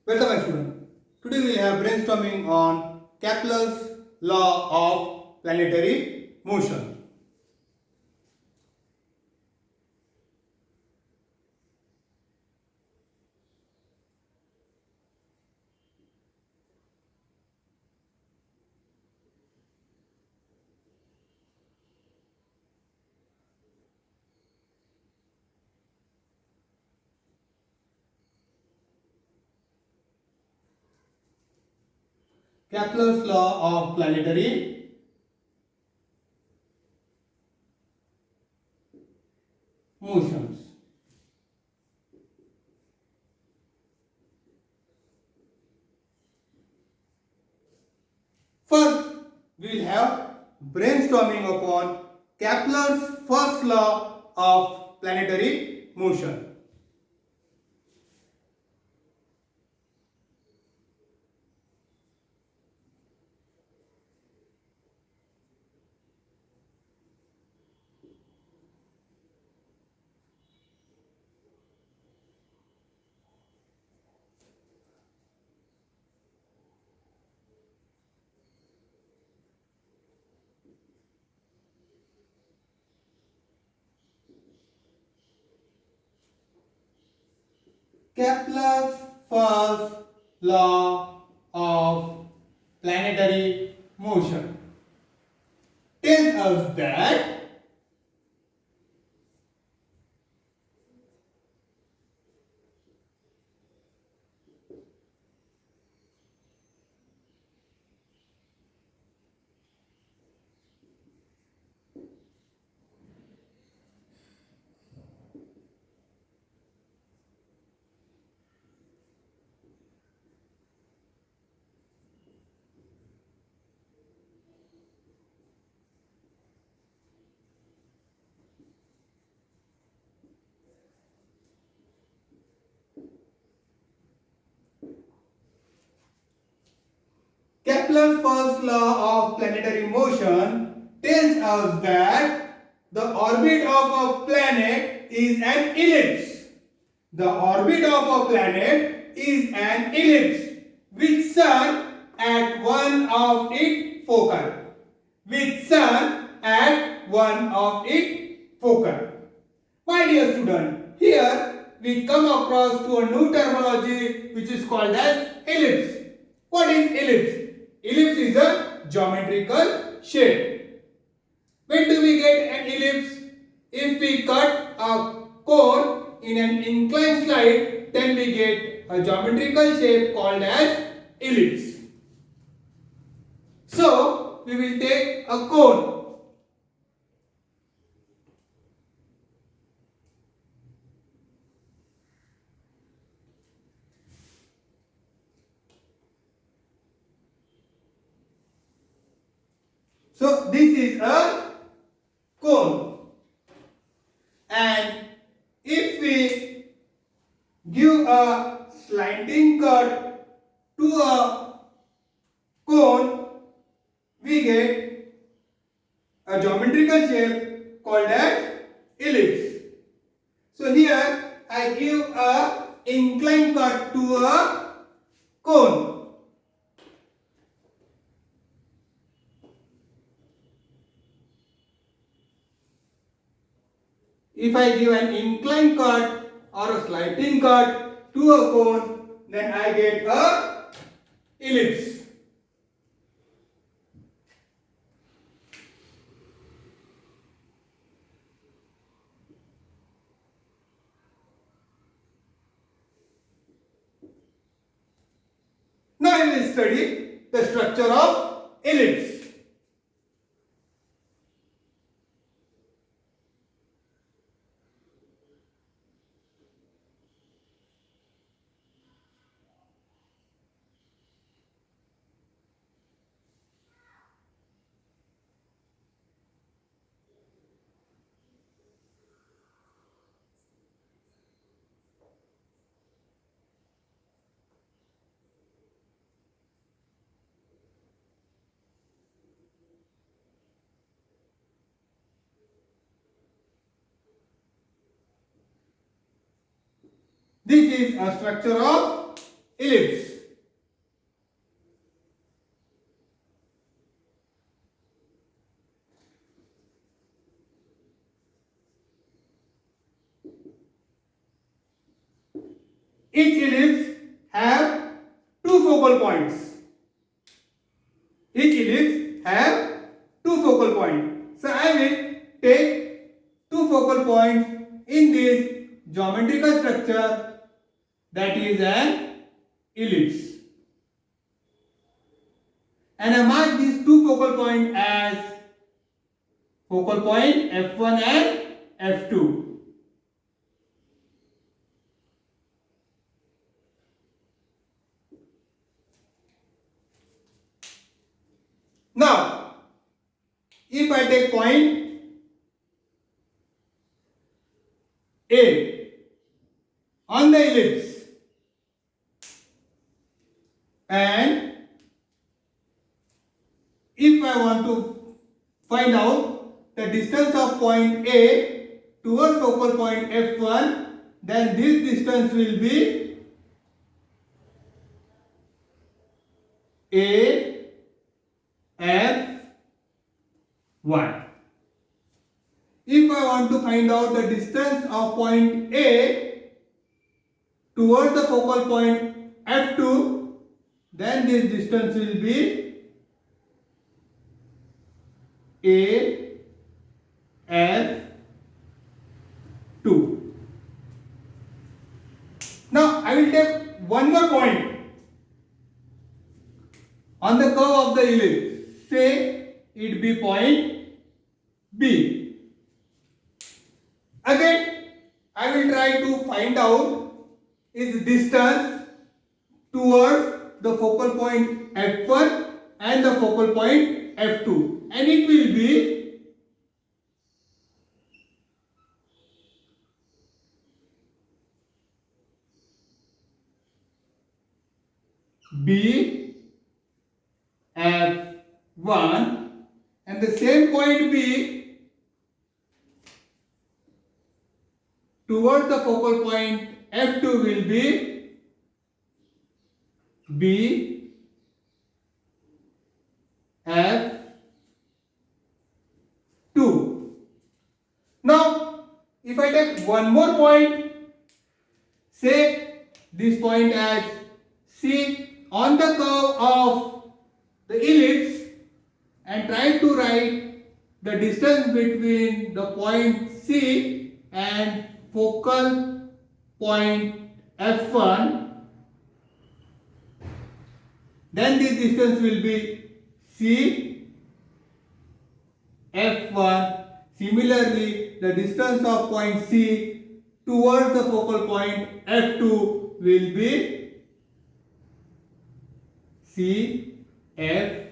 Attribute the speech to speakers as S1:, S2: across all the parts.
S1: Welcome my student. Today we will have brainstorming on Kepler's law of planetary motion. Kepler's law of planetary motions. First, we will have brainstorming upon Kepler's first law of planetary motion. Kepler's first law of planetary motion tells us that Kepler's first law of planetary motion tells us that the orbit of a planet is an ellipse. The orbit of a planet is an ellipse with Sun at one of its focal. With Sun at one of its focal. My dear student, here we come across to a new terminology which is called as ellipse. What is ellipse? Ellipse is a geometrical shape. When do we get an ellipse? If we cut a cone in an inclined slide, then we get a geometrical shape called as ellipse. So, we will take a cone. So, this is a cone. And if we give a slanting cut to a cone, we get a geometrical shape called as ellipse. So here I give a inclined cut to a cone. If I give an inclined cut or a slanting cut to a cone, then I get a ellipse. Now we will study the structure of ellipse. This is a structure of ellipse. Each ellipse have two focal points. Each ellipse have two focal points. So I will take two focal points in this geometrical structure, that is an ellipse. And I mark these two focal points as focal point F1 and F2. Now, if I take point A on the ellipse and if I want to find out the distance of point A towards focal point F1, then this distance will be A F1. If I want to find out the distance of point A towards the focal point F2, then this distance will be A F2. Now I will take one more point on the curve of the ellipse. Say it be point B. Again, I will try to find out its distance towards the focal point F1 and the focal point F2, and it will be B F1, and the same point B towards the focal point F2 will be B F2. Now, if I take one more point, say this point as C on the curve of the ellipse, and try to write the distance between the point C and focal point F1, then this distance will be C F1. Similarly, the distance of point C towards the focal point F2 will be C F2.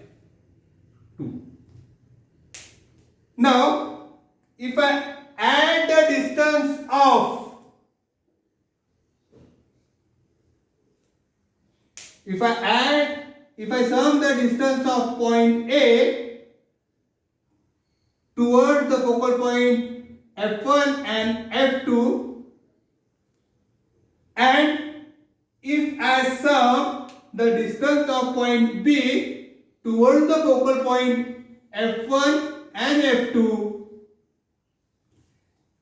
S1: Now, if I add the distance of if I sum the distance of point A towards the focal point F1 and F2, and if I sum the distance of point B towards the focal point F1 and F2,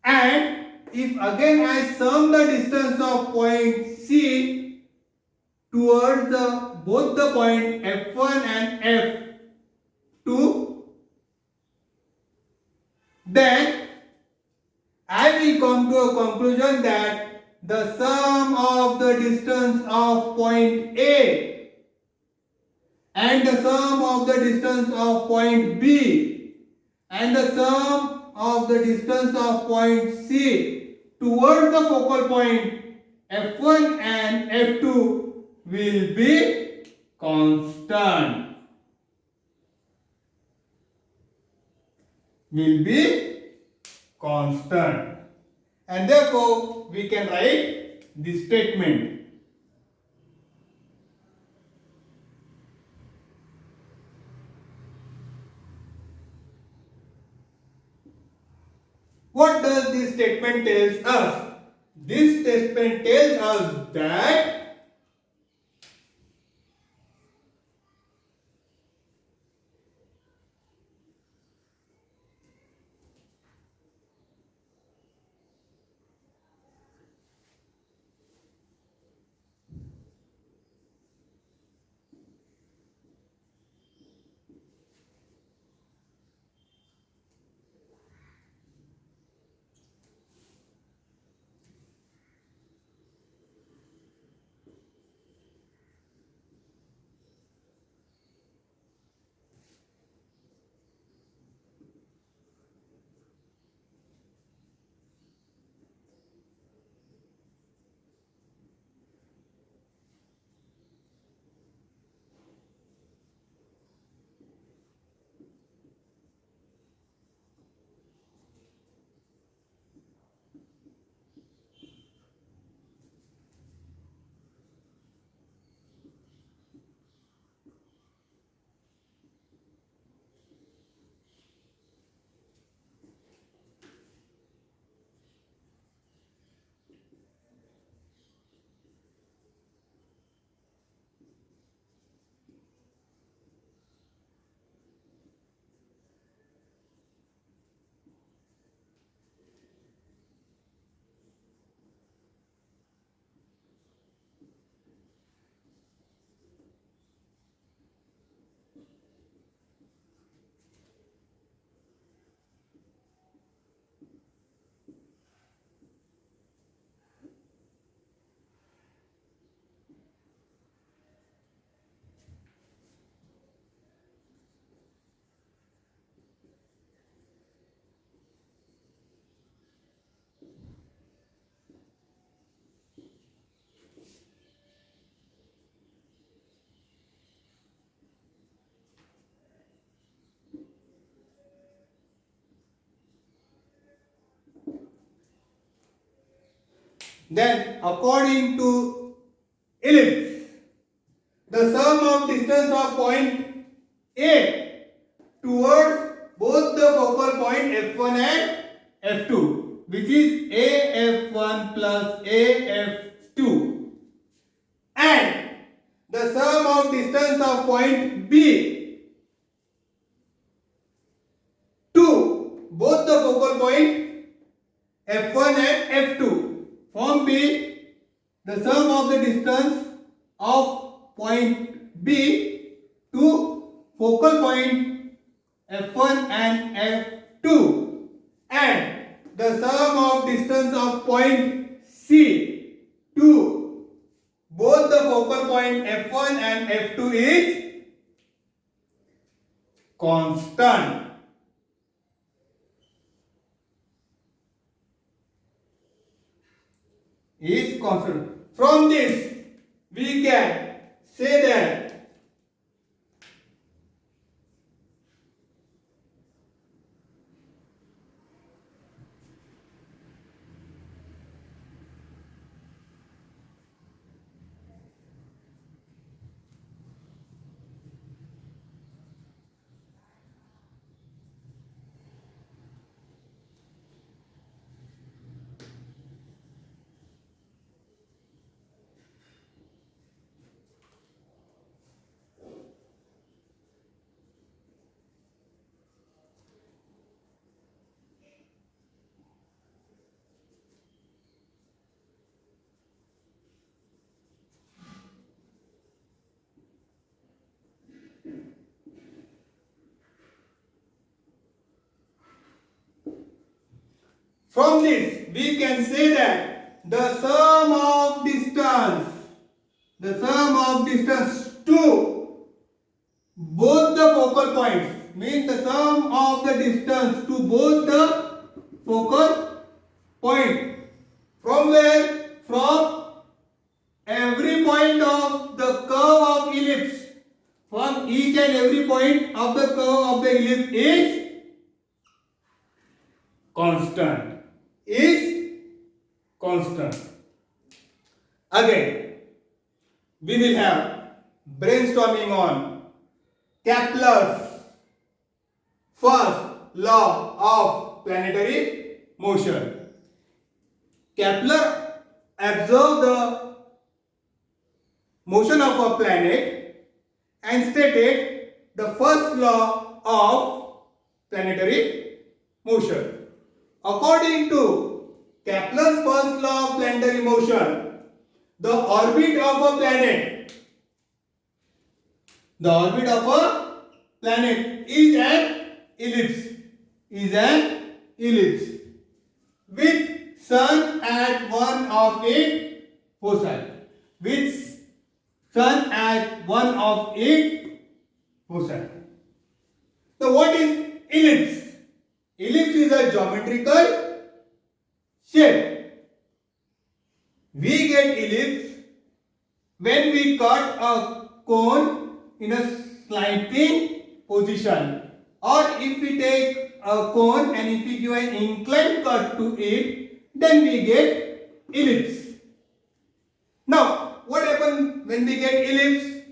S1: and if again I sum the distance of point C towards both the point F1 and F2, then I will come to a conclusion that the sum of the distance of point A and the sum of the distance of point B and the sum of the distance of point C towards the focal point F1 and F2 will be constant. And therefore we can write this statement. What does this statement tells us? This statement tells us that Then according to ellipse, the sum of distance of point A towards both the focal point f1 and f2, which is AF1 plus AF2, and the sum of distance of point B to both the focal point f1 and f2. Form B, the sum of the distance of point B to focal point f1 and f2, and the sum of distance of point C to both the focal point f1 and f2 is constant. Is constant. From this, we can say that from this we can say that the sum of distance to both the focal points, means the sum of the distance to both the focal point, from where? From every point of the curve of ellipse, from each and every point of the curve of the ellipse is constant. Again, we will have brainstorming on Kepler's first law of planetary motion. Kepler observed the motion of a planet and stated the first law of planetary motion. According to Kepler's first law of planetary motion, the orbit of a planet is an ellipse with sun at one of its foci. So what is ellipse? Ellipse is a geometrical shape. We get ellipse when we cut a cone in a slanting position, or if we take a cone and if we give an inclined cut to it, then we get ellipse. Now, what happens when we get ellipse?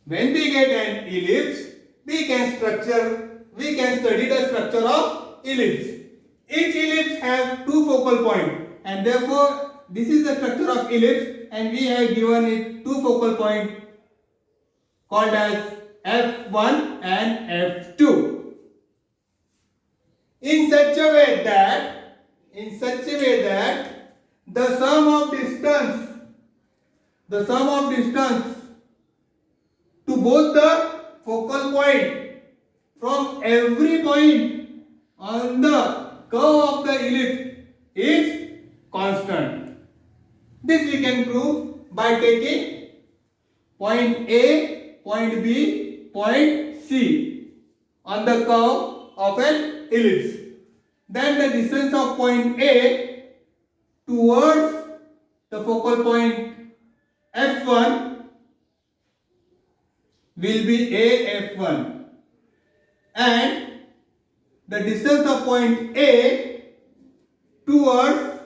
S1: When we get an ellipse, we can study the structure of ellipse. Each ellipse has two focal points, and therefore this is the structure of ellipse, and we have given it two focal points called as f1 and f2. In such a way that the sum of distance to both the focal point from every point on the curve of the ellipse is constant. This we can prove by taking point A, point B, point C on the curve of an ellipse. Then the distance of point A towards the focal point F1 will be AF1, and the distance of point A towards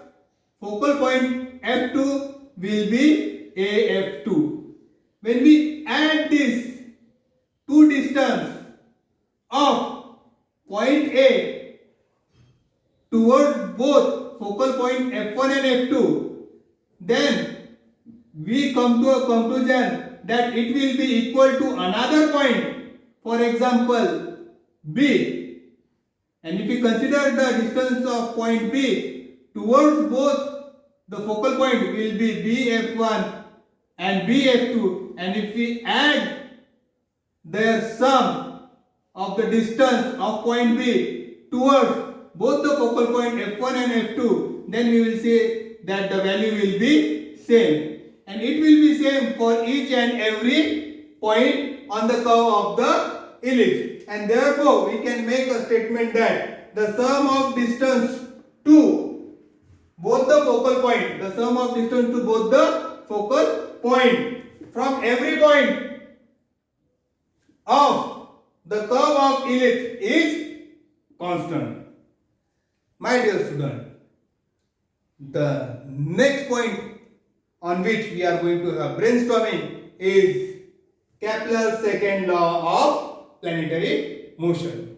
S1: focal point F2 will be AF2. When we add this two distance of point A towards both focal point F1 and F2, then we come to a conclusion that it will be equal to another point, for example B. And if we consider the distance of point B towards both the focal point will be BF1 and BF2, and if we add their sum of the distance of point B towards both the focal point F1 and F2, then we will say that the value will be same, and it will be same for each and every point on the curve of the ellipse. And therefore we can make a statement that the sum of distance to both the focal point, the sum of distance to both the focal point from every point of the curve of ellipse is constant. My dear student, the next point on which we are going to have brainstorming is Kepler's second law of planetary motion.